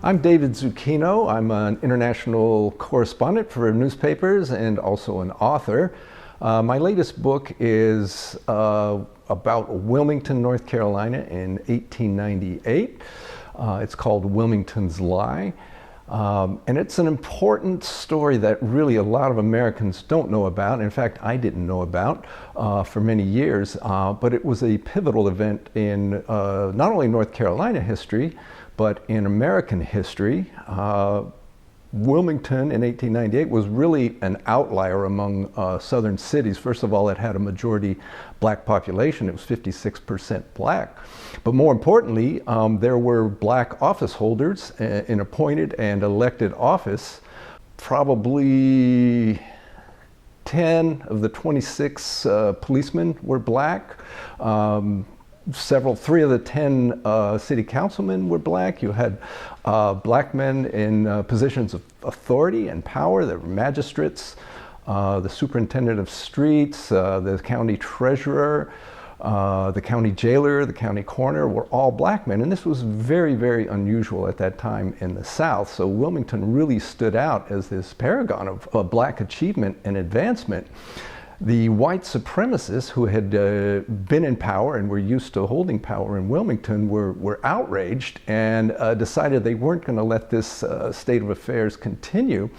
I'm David Zucchino. I'm an international correspondent for newspapers and also an author. My latest book is about Wilmington, North Carolina in 1898. It's called Wilmington's Lie. And it's an important story that really a lot of Americans don't know about. In fact, I didn't know about for many years, but it was a pivotal event in not only North Carolina history, but in American history. Wilmington in 1898 was really an outlier among southern cities. First of all, it had a majority black population. It was 56% black. But more importantly, there were black office holders in appointed and elected office. Probably 10 of the 26 policemen were black. Three of the 10 city councilmen were black. You had black men in positions of authority and power. There were magistrates, the superintendent of streets, the county treasurer, the county jailer, the county coroner were all black men. And this was very, very unusual at that time in the South. So Wilmington really stood out as this paragon of black achievement and advancement. The white supremacists who had been in power and were used to holding power in Wilmington were outraged and decided they weren't going to let this state of affairs continue.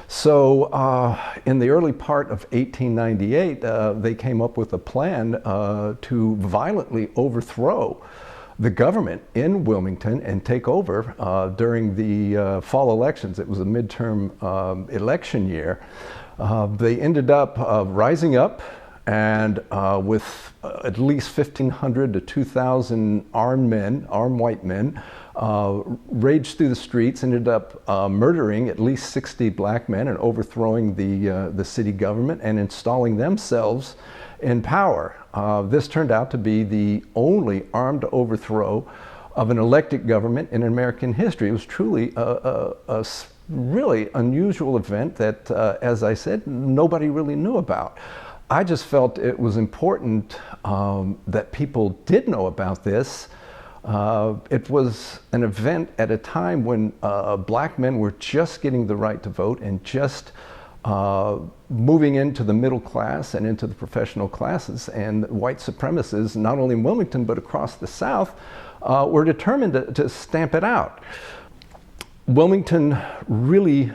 So in the early part of 1898, they came up with a plan to violently overthrow the government in Wilmington and take over during the fall elections. It was a midterm election year. They ended up rising up and with at least 1,500 to 2,000 armed white men, raged through the streets, ended up murdering at least 60 black men and overthrowing the city government and installing themselves in power. This turned out to be the only armed overthrow of an elected government in American history. It was truly a really unusual event that, as I said, nobody really knew about. I just felt it was important that people did know about this. It was an event at a time when black men were just getting the right to vote and just moving into the middle class and into the professional classes. And white supremacists, not only in Wilmington but across the South, were determined to stamp it out. Wilmington really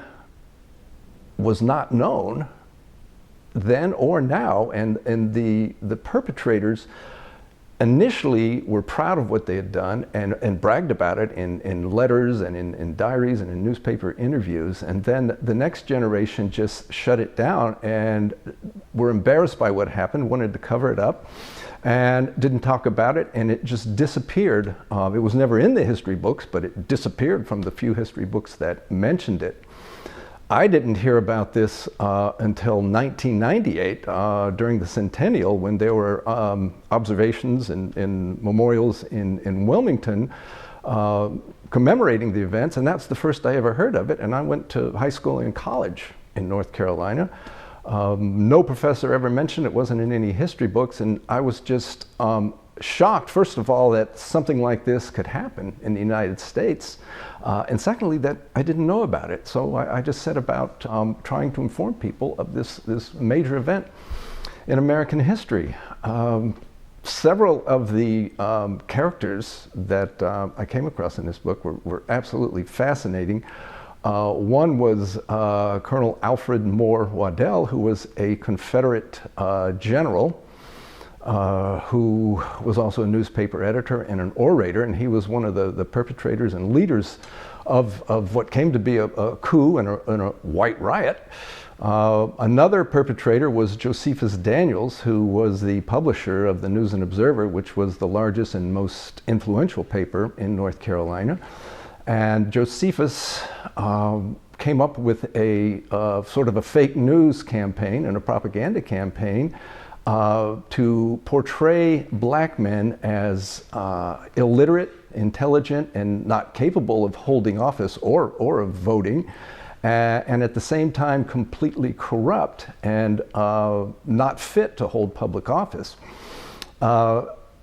was not known then or now, and the perpetrators initially were proud of what they had done and bragged about it in letters and in diaries and in newspaper interviews. And then the next generation just shut it down and were embarrassed by what happened, wanted to cover it up, and didn't talk about it, and it just disappeared. It was never in the history books, but it disappeared from the few history books that mentioned it. I didn't hear about this until 1998, during the centennial, when there were observations and memorials in Wilmington commemorating the events, and that's the first I ever heard of it. And I went to high school and college in North Carolina. No professor ever mentioned it, wasn't in any history books, and I was just shocked, first of all, that something like this could happen in the United States, and secondly, that I didn't know about it. So I just set about trying to inform people of this major event in American history. Several of the characters that I came across in this book were absolutely fascinating. One was Colonel Alfred Moore Waddell, who was a Confederate general who was also a newspaper editor and an orator, and he was one of the perpetrators and leaders of what came to be a coup and a white riot. Another perpetrator was Josephus Daniels, who was the publisher of the News and Observer, which was the largest and most influential paper in North Carolina. And Josephus came up with a sort of a fake news campaign and a propaganda campaign to portray black men as illiterate, intelligent, and not capable of holding office or of voting, and at the same time completely corrupt and not fit to hold public office.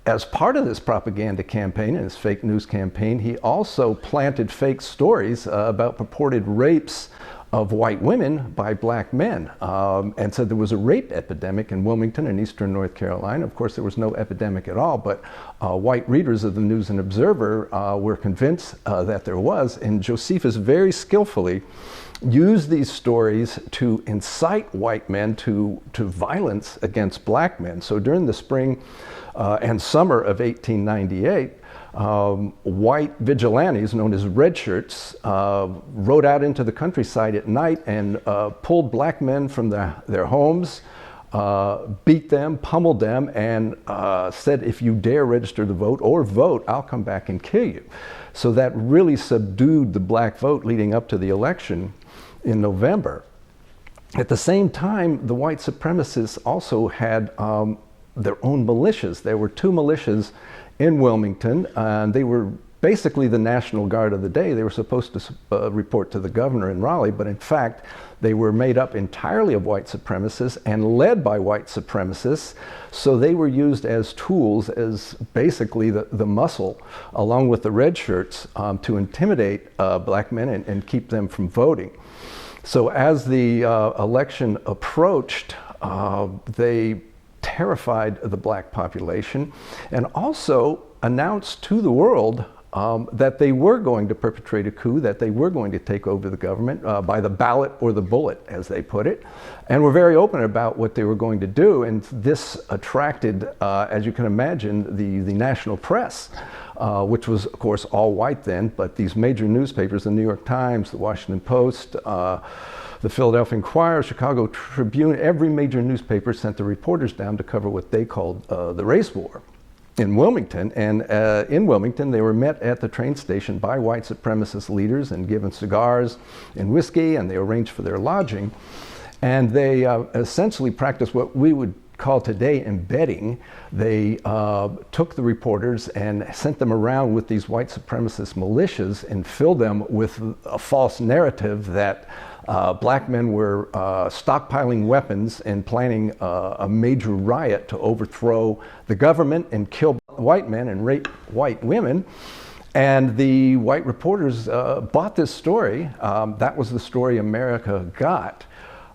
as part of this propaganda campaign and this fake news campaign, he also planted fake stories about purported rapes of white women by black men, and said there was a rape epidemic in Wilmington in eastern North Carolina. Of course, there was no epidemic at all, but white readers of the News and Observer were convinced that there was, and Josephus very skillfully used these stories to incite white men to violence against black men. So during the spring and summer of 1898, white vigilantes known as red shirts rode out into the countryside at night and pulled black men from their homes, beat them, pummeled them, and said, if you dare register to vote or vote, I'll come back and kill you. So that really subdued the black vote leading up to the election in November. At the same time, the white supremacists also had their own militias. There were 2 militias in Wilmington, and they were basically the National Guard of the day. They were supposed to report to the governor in Raleigh, but in fact, they were made up entirely of white supremacists and led by white supremacists. So they were used as tools, as basically the muscle, along with the red shirts, to intimidate black men and keep them from voting. So as the election approached, they terrified the black population and also announced to the world that they were going to perpetrate a coup, that they were going to take over the government by the ballot or the bullet, as they put it, and were very open about what they were going to do. And this attracted, as you can imagine, the national press, which was, of course, all white then, but these major newspapers, the New York Times, the Washington Post, the Philadelphia Inquirer, Chicago Tribune, every major newspaper sent the reporters down to cover what they called the race war in Wilmington. And in Wilmington, they were met at the train station by white supremacist leaders and given cigars and whiskey, and they arranged for their lodging. And they essentially practiced what we would call today embedding. They took the reporters and sent them around with these white supremacist militias and filled them with a false narrative that black men were stockpiling weapons and planning a major riot to overthrow the government and kill white men and rape white women. And the white reporters bought this story. That was the story America got.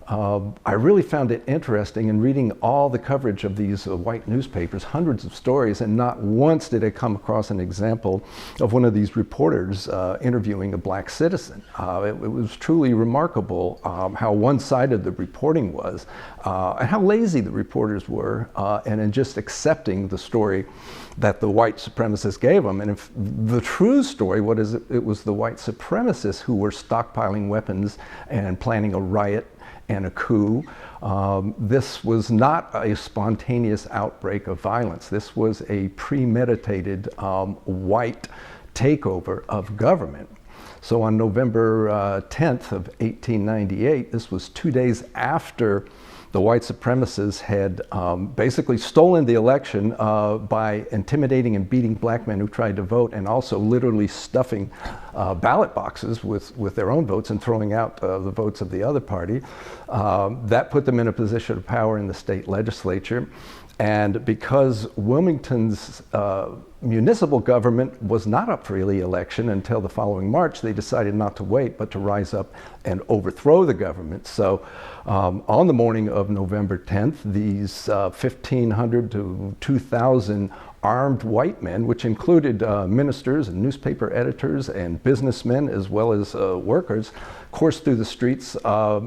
I really found it interesting in reading all the coverage of these white newspapers, hundreds of stories, and not once did I come across an example of one of these reporters interviewing a black citizen. It was truly remarkable how one-sided the reporting was and how lazy the reporters were and in just accepting the story that the white supremacists gave them. And if the true story, what is it? It was the white supremacists who were stockpiling weapons and planning a riot and a coup. This was not a spontaneous outbreak of violence. This was a premeditated white takeover of government. So on November 10th of 1898, this was 2 days after the white supremacists had basically stolen the election by intimidating and beating black men who tried to vote, and also literally stuffing ballot boxes with their own votes and throwing out the votes of the other party. That put them in a position of power in the state legislature. And because Wilmington's municipal government was not up for re-election until the following March, they decided not to wait, but to rise up and overthrow the government. So on the morning of November 10th, these 1,500 to 2,000 armed white men, which included ministers and newspaper editors and businessmen, as well as workers, coursed through the streets,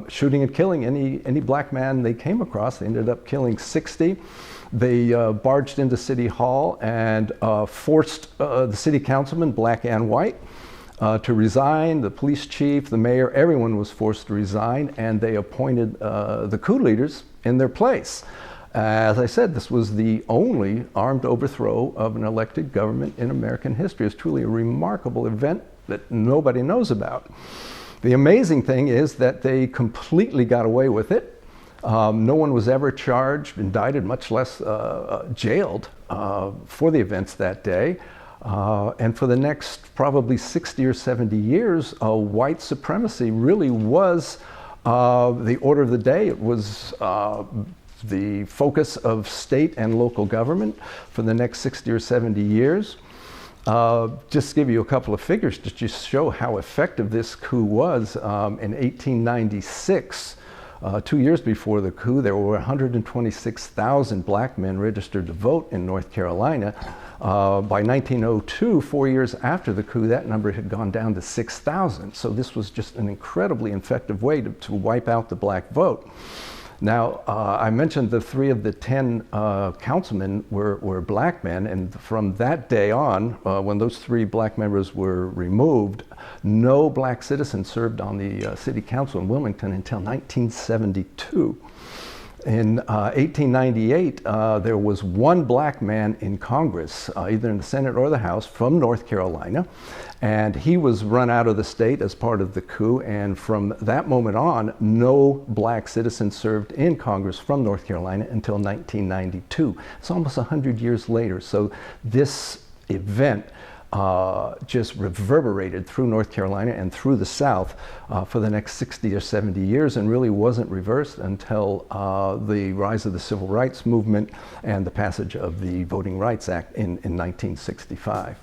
shooting and killing any black man they came across. They ended up killing 60. They barged into City Hall and forced the city councilman, black and white, to resign. The police chief, the mayor, everyone was forced to resign, and they appointed the coup leaders in their place. As I said, this was the only armed overthrow of an elected government in American history. It's truly a remarkable event that nobody knows about. The amazing thing is that they completely got away with it. No one was ever charged, indicted, much less jailed for the events that day. And for the next probably 60 or 70 years, white supremacy really was the order of the day. It was the focus of state and local government for the next 60 or 70 years. Just to give you a couple of figures to just show how effective this coup was. In 1896, 2 years before the coup, there were 126,000 black men registered to vote in North Carolina. By 1902, 4 years after the coup, that number had gone down to 6,000. So this was just an incredibly effective way to wipe out the black vote. Now, I mentioned the 3 of the 10 councilmen were black men, and from that day on, when those 3 black members were removed, no black citizen served on the city council in Wilmington until 1972. In 1898, there was 1 black man in Congress, either in the Senate or the House, from North Carolina, and he was run out of the state as part of the coup, and from that moment on, no black citizen served in Congress from North Carolina until 1992. It's almost 100 years later, so this event just reverberated through North Carolina and through the South for the next 60 or 70 years, and really wasn't reversed until the rise of the Civil Rights Movement and the passage of the Voting Rights Act in 1965.